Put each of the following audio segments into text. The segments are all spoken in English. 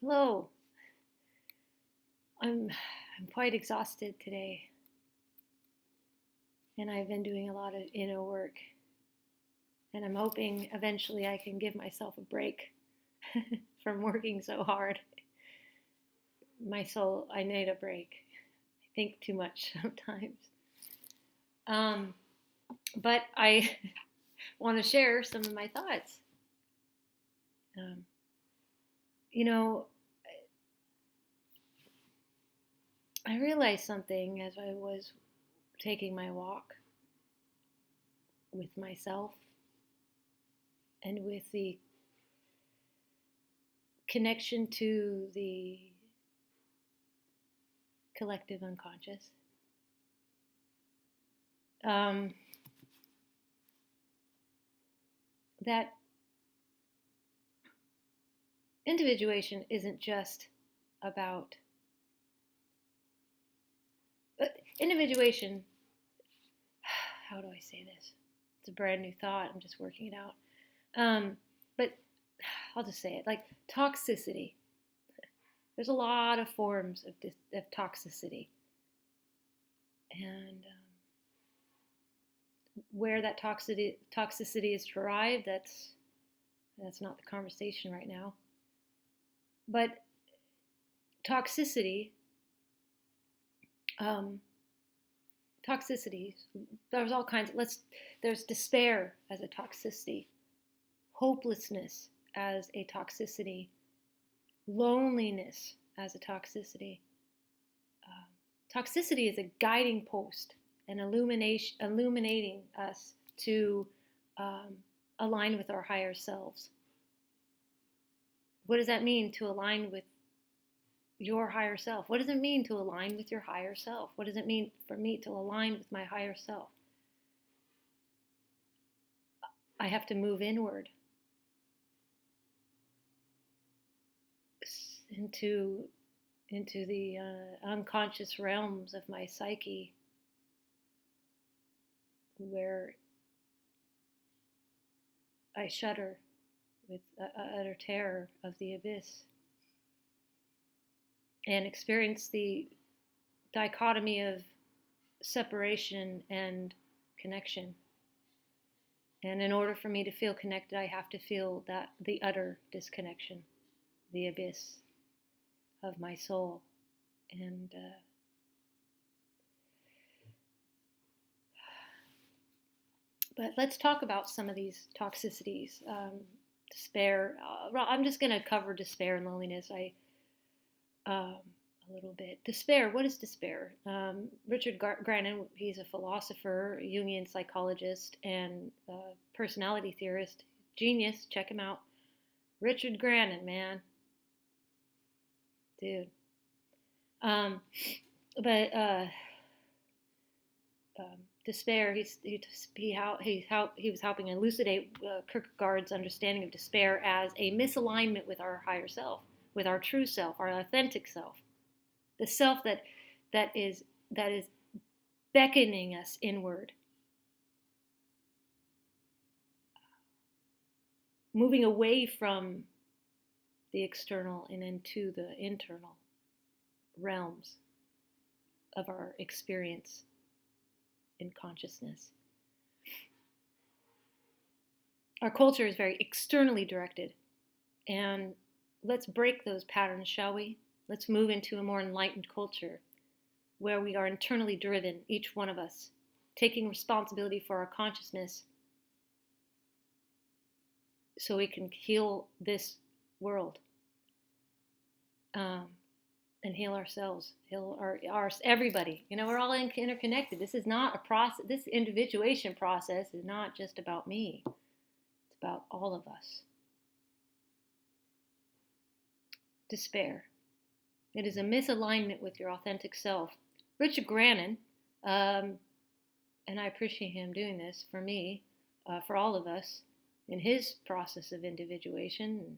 Hello. I'm quite exhausted today, and I've been doing a lot of inner work, and I'm hoping eventually I can give myself a break from working so hard. My soul, I need a break. I think too much sometimes. Um, but I want to share some of my thoughts. Um, you know, I realized something as I was taking my walk with myself and with the connection to the collective unconscious. Um, that individuation isn't just about individuation. How do I say this? It's a brand new thought. I'm just working it out. But I'll just say it like toxicity. There's a lot of forms of toxicity, and where that toxicity is derived, that's not the conversation right now. But toxicity, um, toxicities. There's all kinds. There's despair as a toxicity, hopelessness as a toxicity, loneliness as a toxicity. Toxicity is a guiding post and illuminating us to um, align with our higher selves. What does that mean to align with your higher self? What does it mean to align with your higher self? What does it mean for me to align with my higher self? I have to move inward into the unconscious realms of my psyche, where I shudder with utter terror of the abyss and experience the dichotomy of separation and connection. And in order for me to feel connected, I have to feel that the utter disconnection, the abyss of my soul. And but let's talk about some of these toxicities. Despair. I'm just going to cover despair and loneliness. A little bit. Despair. What is despair? Richard Grannon. He's a philosopher, Jungian psychologist, and personality theorist. Genius. Check him out. Richard Grannon, man, dude. Um, but despair. He was helping elucidate Kierkegaard's understanding of despair as a misalignment with our higher self, with our true self, our authentic self, the self that is beckoning us inward, moving away from the external and into the internal realms of our experience in consciousness. Our culture is very externally directed, and let's break those patterns, shall we? Let's move into a more enlightened culture where we are internally driven, each one of us, taking responsibility for our consciousness so we can heal this world, and heal ourselves, heal our everybody. You know, we're all interconnected. This is not a process. This individuation process is not just about me. It's about all of us. Despair. It is a misalignment with your authentic self. Richard Grannon, and I appreciate him doing this for me, for all of us, in his process of individuation,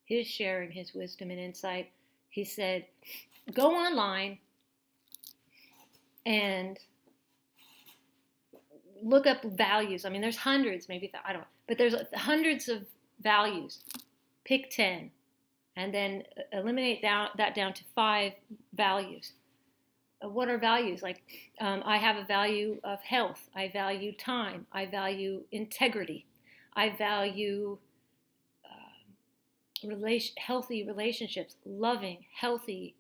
his sharing his wisdom and insight. He said, go online and look up values. I mean, there's hundreds, maybe, I don't know, but there's hundreds of values. Pick 10 and then eliminate that down to 5 values. What are values? Like, I have a value of health. I value time. I value integrity. I value healthy relationships, loving, healthy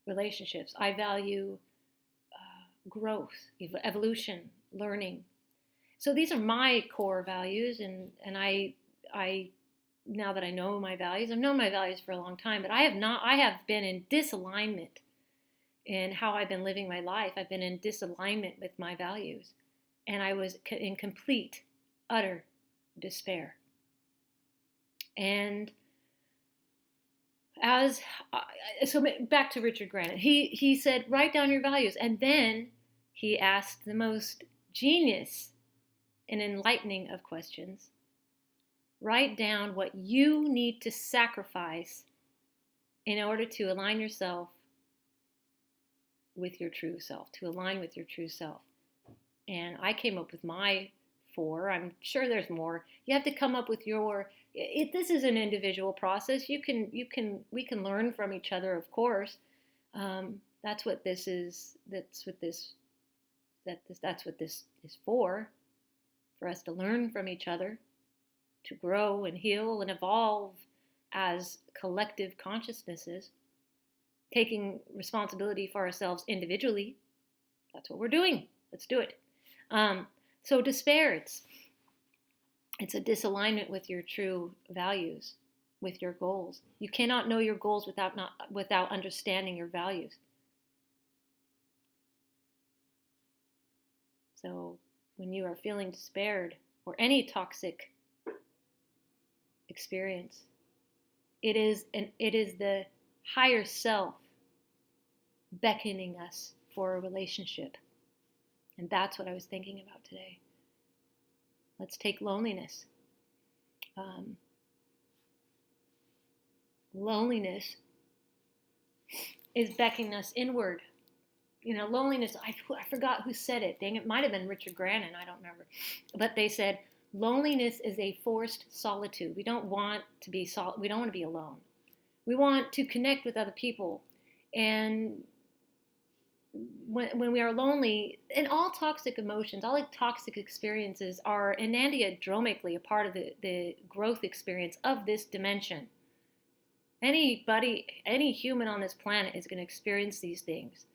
relationships. I value growth, evolution, learning. So these are my core values, and I now that I know my values, I've known my values for a long time, but I have been in disalignment in how I've been living my life. I've been in disalignment with my values, and I was in complete, utter despair. And so back to Richard Grannon, he said, write down your values, and then he asked the most genius and enlightening of questions. Write down what you need to sacrifice in order to align yourself with your true self, to align with your true self. And I came up with my 4. I'm sure there's more. You have to come up with your. This is an individual process. We can learn from each other, of course. That's what this is. That's what this is for us to learn from each other, to grow and heal and evolve as collective consciousnesses, taking responsibility for ourselves individually. That's what we're doing. Let's do it. So despair, it's a disalignment with your true values, with your goals. You cannot know your goals without understanding your values. So when you are feeling despaired or any toxic experience, it is the higher self beckoning us for a relationship. And that's what I was thinking about today. Let's take loneliness. Loneliness is beckoning us inward. Loneliness, I forgot who said it. Dang, it might have been Richard Grannon, I don't remember. But they said, loneliness is a forced solitude. We don't want to be alone. We want to connect with other people. And when we are lonely, and all toxic emotions, all toxic experiences are enantiodromically a part of the growth experience of this dimension. Any human on this planet is going to experience these things.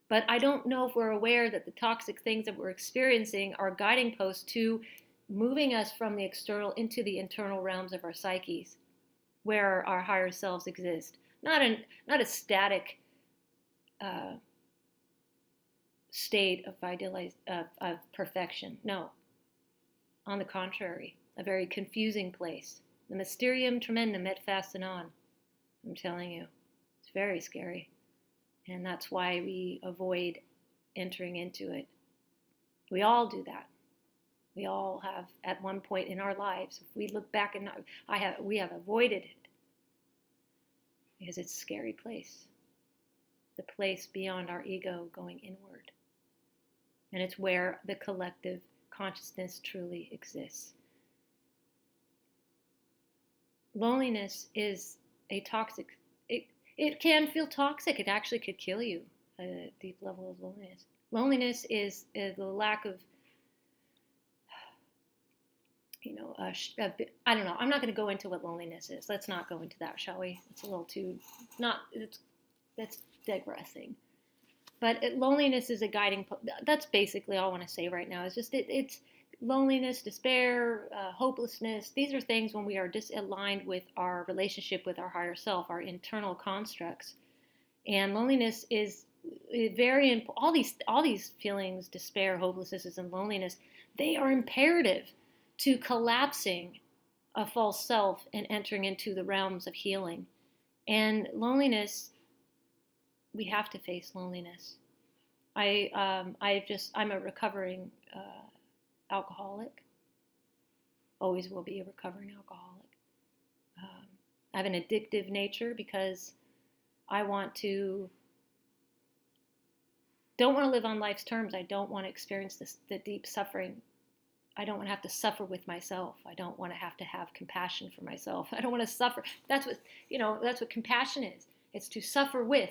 But I don't know if we're aware that the toxic things that we're experiencing are guiding posts to moving us from the external into the internal realms of our psyches, where our higher selves exist. Not a static state of perfection. No. On the contrary, a very confusing place. The mysterium tremendum et fascinans. I'm telling you, it's very scary. And that's why we avoid entering into it. We all do that. We all have at one point in our lives. If we look back, and we have avoided it because it's a scary place. The place beyond our ego going inward. And it's where the collective consciousness truly exists. Loneliness is a toxic. It can feel toxic. It actually could kill you. A deep level of loneliness. Loneliness is the lack of. I don't know. I'm not going to go into what loneliness is. Let's not go into that, shall we? It's a little too that's digressing. But loneliness is a guiding. That's basically all I want to say right now. It's just it's loneliness, despair, hopelessness. These are things when we are disaligned with our relationship with our higher self, our internal constructs. And loneliness is very important. All these feelings, despair, hopelessness, and loneliness, they are imperative to collapsing a false self and entering into the realms of healing. And loneliness, we have to face loneliness. I'm a recovering alcoholic. Always will be a recovering alcoholic. I have an addictive nature because I don't want to live on life's terms. I don't want to experience the deep suffering I don't want to have to suffer with myself. I don't want to have compassion for myself. I don't want to suffer. That's what, that's what compassion is. It's to suffer with,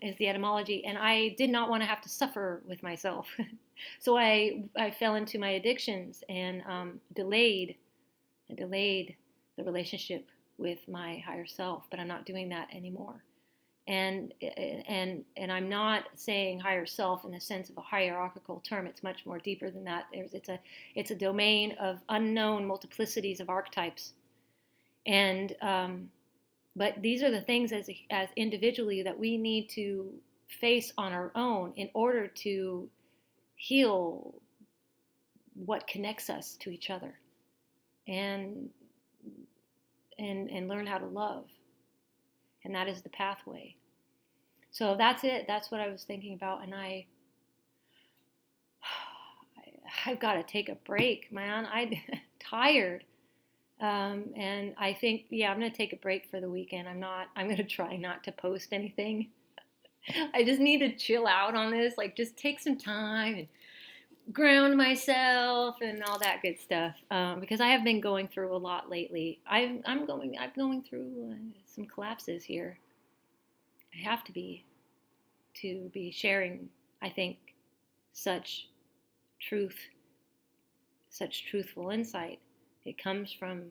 is the etymology. And I did not want to have to suffer with myself. So I fell into my addictions and delayed the relationship with my higher self. But I'm not doing that anymore. And I'm not saying higher self in the sense of a hierarchical term. It's much more deeper than that. It's a domain of unknown multiplicities of archetypes, and but these are the things as individually that we need to face on our own in order to heal what connects us to each other, and learn how to love. And that is the pathway. So that's it. That's what I was thinking about. And I've got to take a break, man. I'm tired. And I think, I'm going to take a break for the weekend. I'm going to try not to post anything. I just need to chill out on this. Like, just take some time and ground myself and all that good stuff. Because I have been going through a lot lately. I'm going through some collapses here. I have to be sharing, I think, such truthful insight. It comes from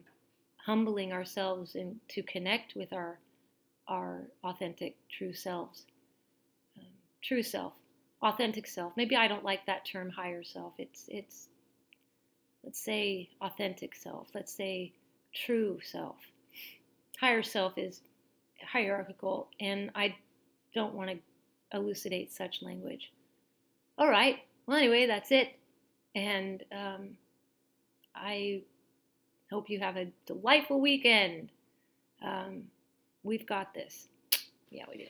humbling ourselves and to connect with our authentic true selves. True self, authentic self. Maybe I don't like that term higher self. It's let's say authentic self. Let's say true self. Higher self is hierarchical, and I don't want to elucidate such language. All right. Well, anyway, that's it. And I hope you have a delightful weekend. We've got this. Yeah, we do.